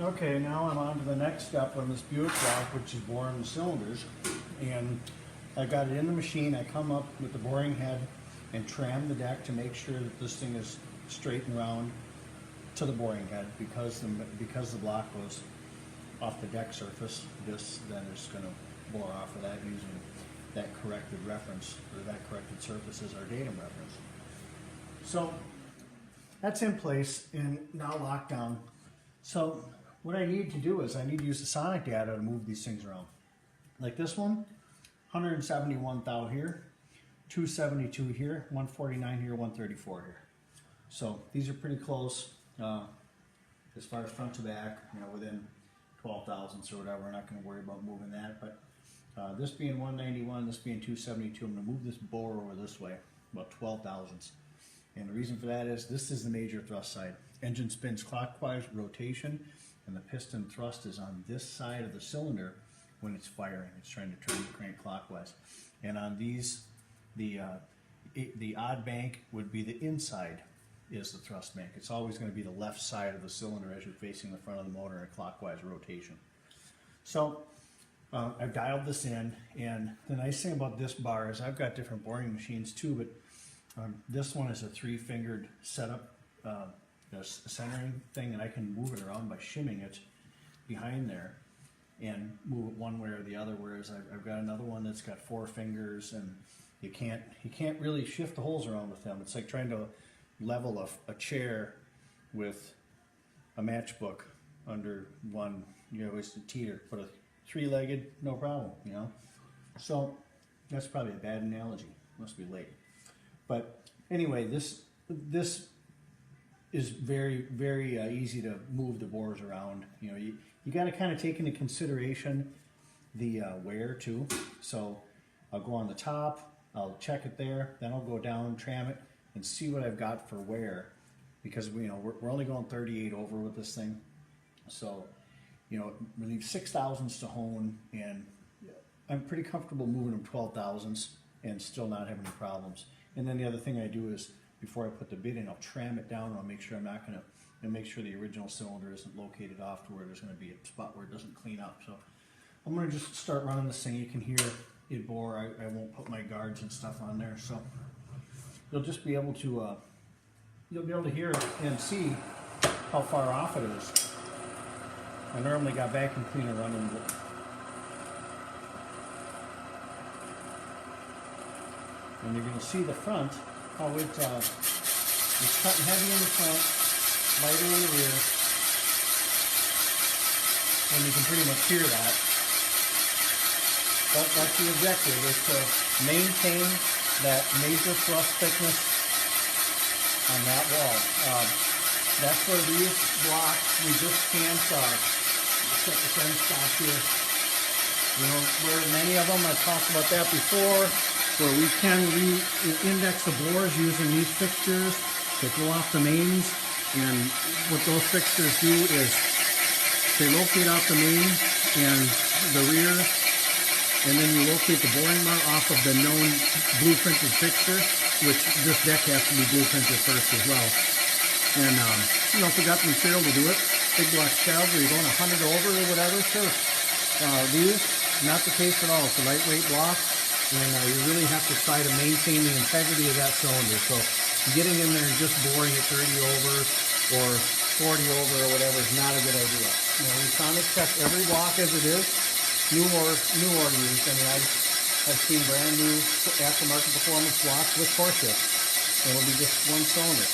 Okay, now I'm on to the next step on this Buick block, which is boring the cylinders. And I got it in the machine. I come up with the boring head and tram the deck to make sure that this thing is straight and round to the boring head, because the block goes off the deck surface. This then is going to bore off of that using that corrected reference, or that corrected surface as our datum reference. So that's in place and now locked down. So what I need to do is I need to use the sonic data to move these things around. Like this one, 171 thou here, 272 here, 149 here, 134 here. So these are pretty close as far as front to back, within 12 thousandths or whatever. We're not going to worry about moving that, but this being 191, this being 272, I'm going to move this bore over this way, about 12 thousandths. And the reason for that is this is the major thrust side. Engine spins clockwise rotation, and the piston thrust is on this side of the cylinder when it's firing. It's trying to turn the crank clockwise. And on these, the odd bank would be the inside is the thrust bank. It's always going to be the left side of the cylinder as you're facing the front of the motor in clockwise rotation. So I've dialed this in, and the nice thing about this bar is I've got different boring machines too, but this one is a 3-fingered setup, centering thing, and I can move it around by shimming it behind there and move it one way or the other, whereas I've got another one that's got 4 fingers, and you can't really shift the holes around with them. It's like trying to level a chair with a matchbook under one, it's a teeter, but a 3-legged, no problem, So that's probably a bad analogy. Must be late. But anyway, this is very, very easy to move the bores around. You got to kind of take into consideration the wear too. So I'll go on the top, I'll check it there, then I'll go down, tram it, and see what I've got for wear, because we're only going 38 over with this thing. So we leave 6 thousandths to hone, and I'm pretty comfortable moving them 12 thousandths and still not having any problems. And then the other thing I do is, before I put the bit in, I'll tram it down, and I'll make sure make sure the original cylinder isn't located off to where there's going to be a spot where it doesn't clean up. So I'm going to just start running this thing. You can hear it bore. I won't put my guards and stuff on there, so you'll just be able to hear it and see how far off it is. I normally got vacuum cleaner running, but and you're going to see the front, how it's cutting heavy in the front, lighter in the rear, and you can pretty much hear that. But that's the objective, is to maintain that major thrust thickness on that wall. That's where these blocks, we just can't set the end stop here. Where many of them, I've talked about that before, where we can index the bores using these fixtures to go off the mains. And what those fixtures do is they locate off the main and the rear, and then you locate the boring mount off of the known blueprinted fixture, which this deck has to be blueprinted first as well. And if we got the material to do it, big block shelves where you're going 100 over or whatever, sure. These, not the case at all. It's a lightweight block, and you really have to try to maintain the integrity of that cylinder. So getting in there and just boring it 30 over or 40 over or whatever is not a good idea. We sonic check every block as it is, new or used. I mean, I've seen brand new aftermarket performance blocks with core shift. It'll be just one cylinder.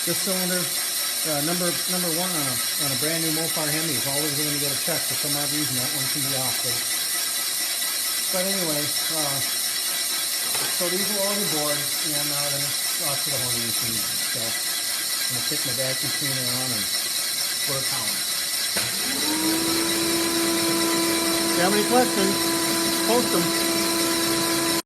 This cylinder, number one on a brand new Mopar Hemi is always going to get a check. For some odd reason, that one can be off. But anyway, so these are all the board, and then off to the honing machine. So I'm going to take my vacuum cleaner on and put a pound. If you have any questions, post them.